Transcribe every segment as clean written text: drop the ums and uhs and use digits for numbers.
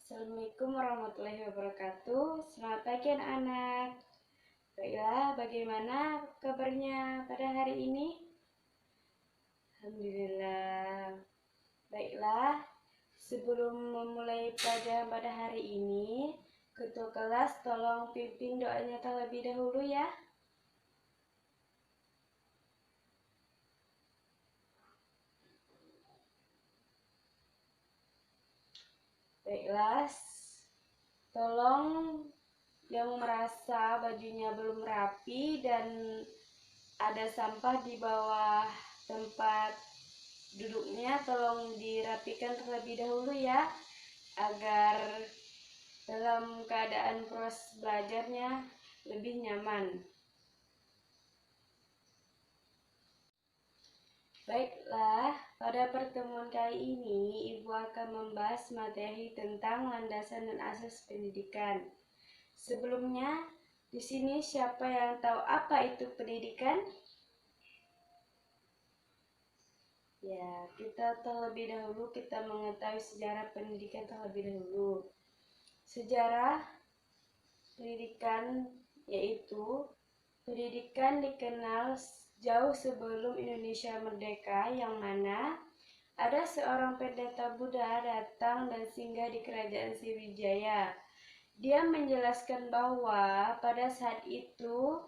Assalamualaikum warahmatullahi wabarakatuh. Selamat pagi anak-anak. Baiklah, bagaimana kabarnya pada hari ini? Alhamdulillah. Baiklah, sebelum memulai pelajaran pada hari ini, ketua kelas tolong pimpin doanya terlebih dahulu ya. Baiklah, tolong yang merasa bajunya belum rapi dan ada sampah di bawah tempat duduknya, tolong dirapikan terlebih dahulu ya, agar dalam keadaan proses belajarnya lebih nyaman. Baiklah, pada pertemuan kali ini Ibu akan membahas materi tentang landasan dan asas pendidikan. Sebelumnya, di sini siapa yang tahu apa itu pendidikan? Ya, kita terlebih dahulu kita mengetahui sejarah pendidikan terlebih dahulu. Sejarah pendidikan yaitu pendidikan dikenal jauh sebelum Indonesia merdeka, yang mana ada seorang pendeta Buddha datang dan singgah di kerajaan Sriwijaya. Dia menjelaskan bahwa pada saat itu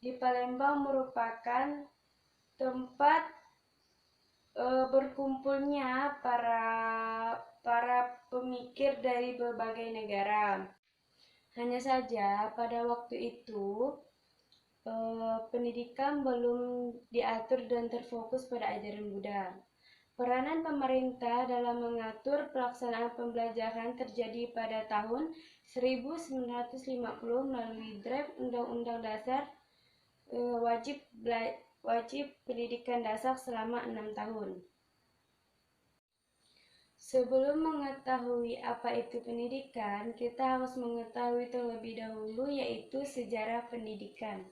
di Palembang merupakan tempat berkumpulnya para pemikir dari berbagai negara. Hanya saja pada waktu itu pendidikan belum diatur dan terfokus pada ajaran Buddha. Peranan pemerintah dalam mengatur pelaksanaan pembelajaran terjadi pada tahun 1950 melalui Draft Undang-Undang Dasar wajib pendidikan dasar selama 6 tahun. Sebelum mengetahui apa itu pendidikan, kita harus mengetahui terlebih dahulu yaitu sejarah pendidikan.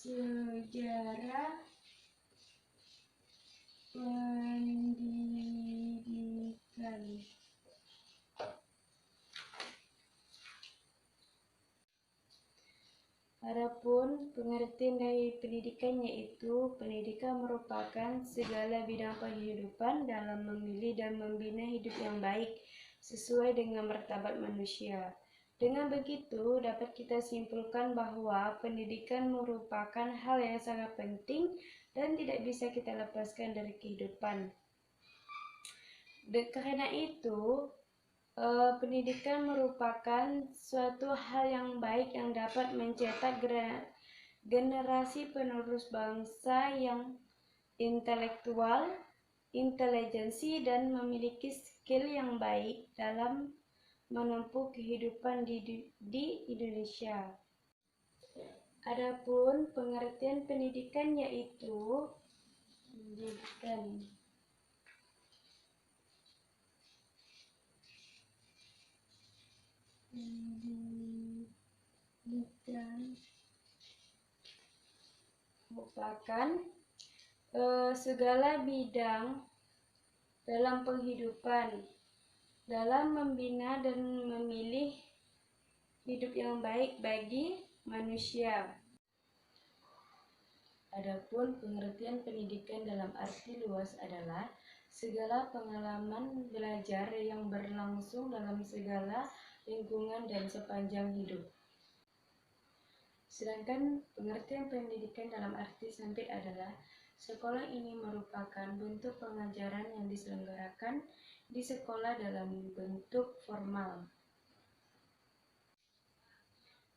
Sejarah pendidikan. Adapun pengertian dari pendidikan yaitu pendidikan merupakan segala bidang kehidupan dalam memilih dan membina hidup yang baik sesuai dengan martabat manusia. Dengan begitu, dapat kita simpulkan bahwa pendidikan merupakan hal yang sangat penting dan tidak bisa kita lepaskan dari kehidupan. Karena itu, pendidikan merupakan suatu hal yang baik yang dapat mencetak generasi penerus bangsa yang intelektual, intelijensi, dan memiliki skill yang baik dalam menempuh kehidupan di Indonesia. Adapun pengertian pendidikan yaitu pendidikan merupakan segala bidang dalam penghidupan dalam membina dan memilih hidup yang baik bagi manusia. Adapun pengertian pendidikan dalam arti luas adalah segala pengalaman belajar yang berlangsung dalam segala lingkungan dan sepanjang hidup. Sedangkan pengertian pendidikan dalam arti sempit adalah sekolah ini merupakan bentuk pengajaran yang diselenggarakan di sekolah dalam bentuk formal.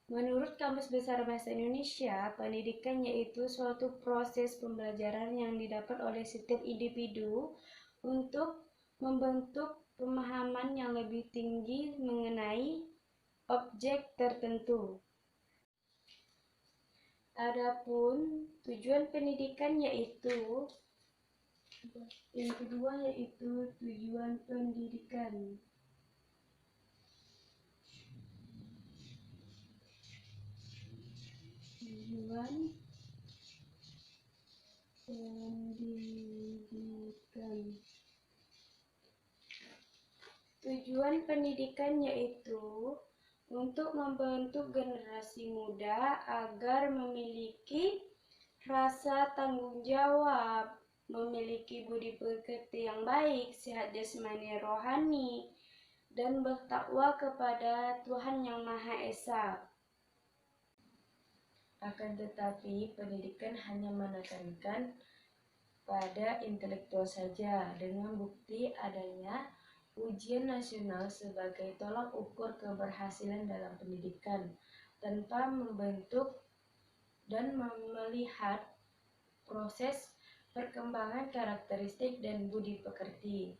Menurut Kamus Besar Bahasa Indonesia, pendidikan yaitu suatu proses pembelajaran yang didapat oleh setiap individu untuk membentuk pemahaman yang lebih tinggi mengenai objek tertentu. Adapun tujuan pendidikan yaitu yang kedua yaitu tujuan pendidikan. Tujuan pendidikan Tujuan pendidikan yaitu untuk membentuk generasi muda agar memiliki rasa tanggung jawab, memiliki budi pekerti yang baik, sehat jasmani rohani, dan bertakwa kepada Tuhan Yang Maha Esa. Akan tetapi, pendidikan hanya menekankan pada intelektual saja, dengan bukti adanya ujian nasional sebagai tolak ukur keberhasilan dalam pendidikan, tanpa membentuk dan melihat proses perkembangan karakteristik dan budi pekerti.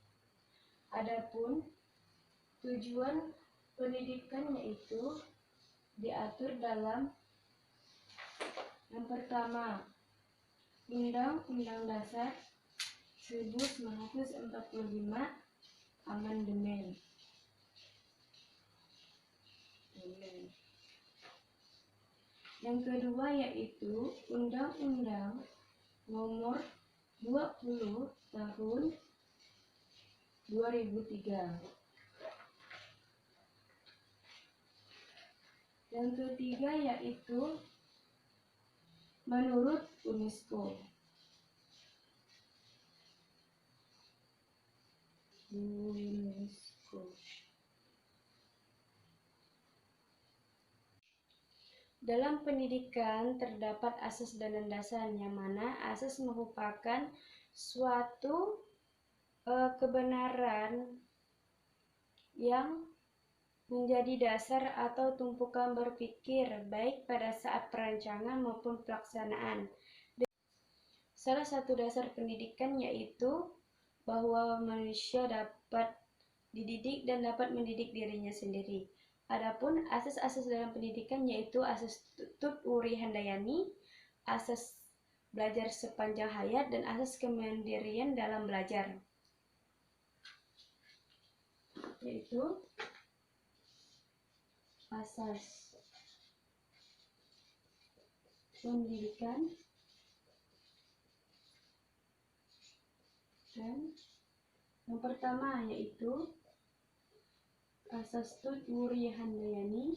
Adapun tujuan pendidikan yaitu diatur dalam yang pertama, Undang-Undang Dasar 1945 Amandemen. Yang kedua yaitu Undang-Undang Nomor 20 Tahun 2003. Yang ketiga yaitu menurut UNESCO. Dalam pendidikan terdapat asas dan landasan, yang mana asas merupakan suatu kebenaran yang menjadi dasar atau tumpukan berpikir baik pada saat perancangan maupun pelaksanaan. Salah satu dasar pendidikan yaitu bahwa manusia dapat dididik dan dapat mendidik dirinya sendiri. Adapun asas-asas dalam pendidikan yaitu asas Tut Wuri Handayani, asas belajar sepanjang hayat, dan asas kemandirian dalam belajar. Yaitu asas pendidikan dan yang pertama yaitu asas Tut Wuri Handayani,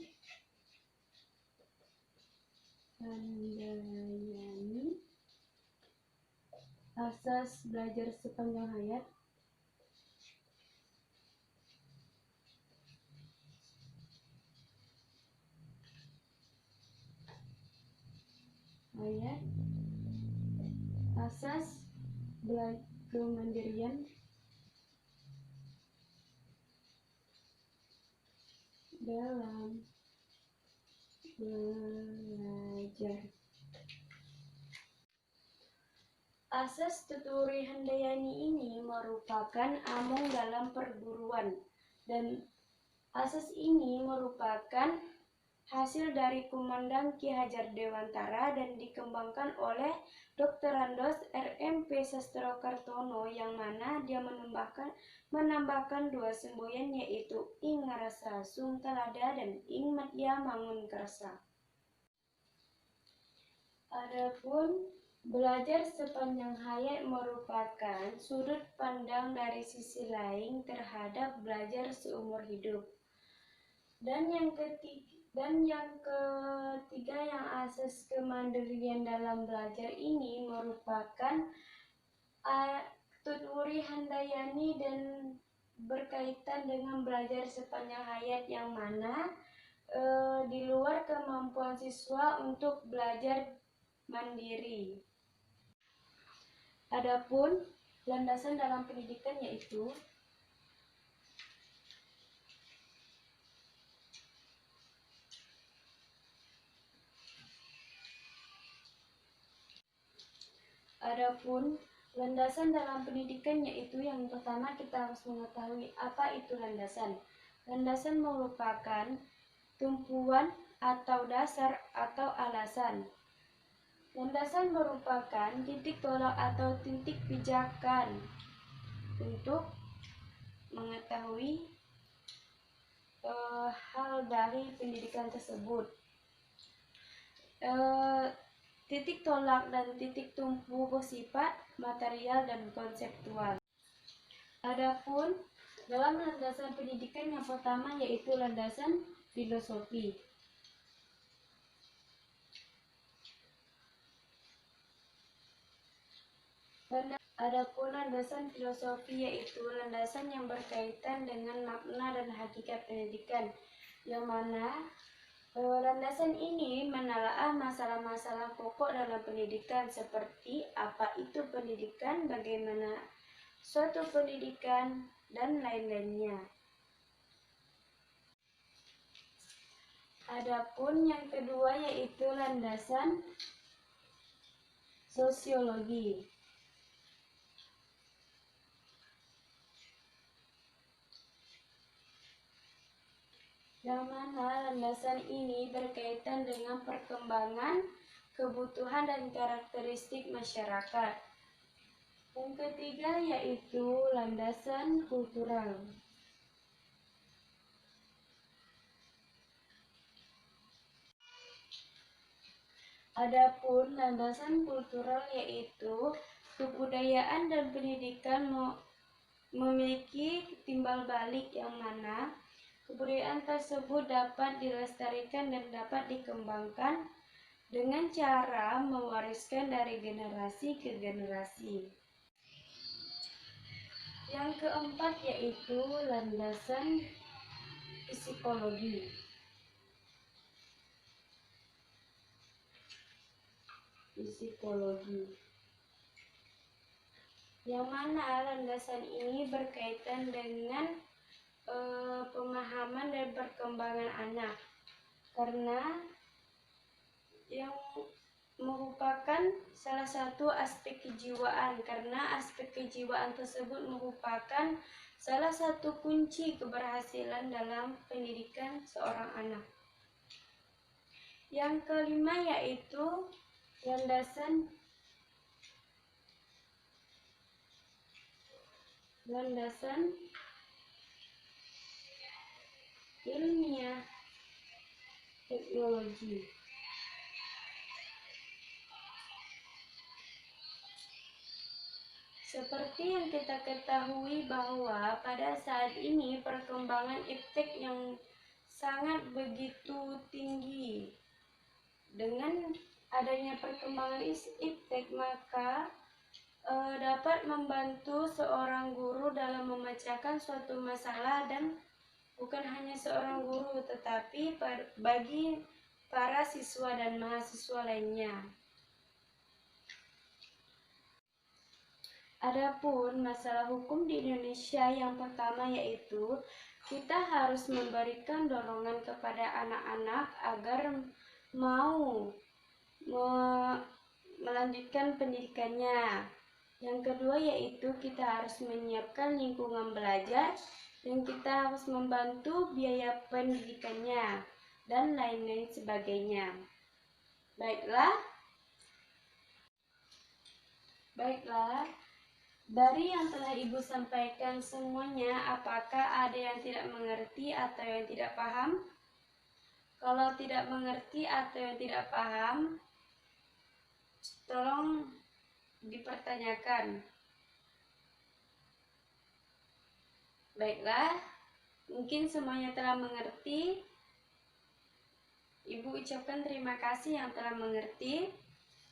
asas belajar sepanjang hayat, asas kemandirian dalam belajar. Asas Tut Wuri Handayani ini merupakan among dalam perguruan, dan asas ini merupakan hasil dari Komandan Ki Hajar Dewantara dan dikembangkan oleh Dr. Randos R.M.P. Sastrokartono, yang mana dia menambahkan dua semboyan yaitu ing ngarasa sung talada dan ing matya mangun kersa. Adapun belajar sepanjang hayat merupakan sudut pandang dari sisi lain terhadap belajar seumur hidup. Dan yang ketiga yang asas kemandirian dalam belajar ini merupakan Tut Wuri Handayani dan berkaitan dengan belajar sepanjang hayat, yang mana di luar kemampuan siswa untuk belajar mandiri. Adapun landasan dalam pendidikan yaitu yang pertama kita harus mengetahui apa itu landasan. Landasan merupakan tumpuan atau dasar atau alasan. Landasan merupakan titik tolak atau titik pijakan untuk mengetahui hal dari pendidikan tersebut. Titik tolak dan titik tumpu bersifat material dan konseptual. Adapun Dalam landasan pendidikan yang pertama yaitu landasan filosofi. Adapun landasan filosofi yaitu landasan yang berkaitan dengan makna dan hakikat pendidikan, yang mana landasan ini menelaah masalah-masalah pokok dalam pendidikan seperti apa itu pendidikan, bagaimana suatu pendidikan, dan lain-lainnya. Adapun yang kedua yaitu landasan sosiologi. Yang mana landasan ini berkaitan dengan perkembangan, kebutuhan, dan karakteristik masyarakat. Yang ketiga yaitu landasan kultural. Adapun landasan kultural yaitu kebudayaan dan pendidikan memiliki timbal balik, yang mana kebudayaan tersebut dapat dilestarikan dan dapat dikembangkan dengan cara mewariskan dari generasi ke generasi. Yang keempat yaitu landasan psikologi. Yang mana landasan ini berkaitan dengan pemahaman dan perkembangan anak, karena yang merupakan salah satu aspek kejiwaan, karena aspek kejiwaan tersebut merupakan salah satu kunci keberhasilan dalam pendidikan seorang anak. Yang kelima yaitu landasan ilmiah teknologi. Seperti yang kita ketahui bahwa pada saat ini perkembangan iptek yang sangat begitu tinggi. Dengan adanya perkembangan iptek, maka dapat membantu seorang guru dalam memecahkan suatu masalah, dan bukan hanya seorang guru tetapi bagi para siswa dan mahasiswa lainnya. Adapun masalah hukum di Indonesia yang pertama yaitu kita harus memberikan dorongan kepada anak-anak agar mau melanjutkan pendidikannya. Yang kedua yaitu kita harus menyiapkan lingkungan belajar, dan kita harus membantu biaya pendidikannya, dan lain-lain sebagainya. Baiklah, dari yang telah Ibu sampaikan semuanya, apakah ada yang tidak mengerti atau yang tidak paham? Kalau tidak mengerti atau yang tidak paham, tolong dipertanyakan. Baiklah, mungkin semuanya telah mengerti. Ibu ucapkan terima kasih yang telah mengerti.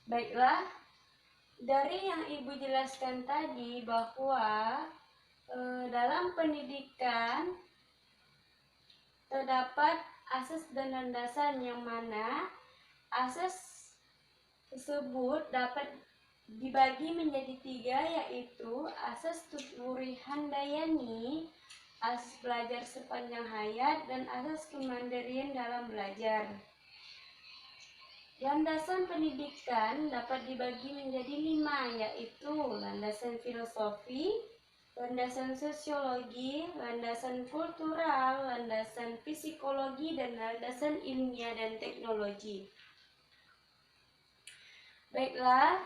Baiklah, dari yang Ibu jelaskan tadi bahwa dalam pendidikan terdapat asas dan landasan, yang mana asas tersebut dapat dibagi menjadi 3, yaitu asas Tutwuri Handayani, asas belajar sepanjang hayat, dan asas kemandirian dalam belajar. Landasan pendidikan dapat dibagi menjadi 5, yaitu landasan filosofi, landasan sosiologi, landasan kultural, landasan psikologi, dan landasan ilmiah dan teknologi. Baiklah,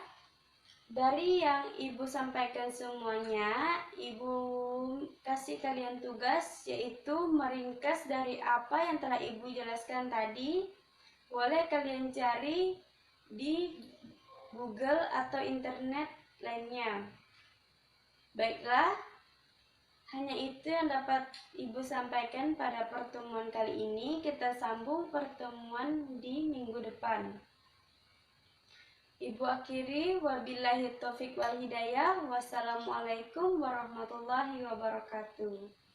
dari yang Ibu sampaikan semuanya, Ibu kasih kalian tugas, yaitu meringkas dari apa yang telah Ibu jelaskan tadi. Boleh kalian cari di Google atau internet lainnya. Baiklah, Hanya itu yang dapat Ibu sampaikan pada pertemuan kali ini. Kita sambung pertemuan di minggu depan. Ibu akhiri, wabillahi taufiq wal hidayah. Wassalamualaikum warahmatullahi wabarakatuh.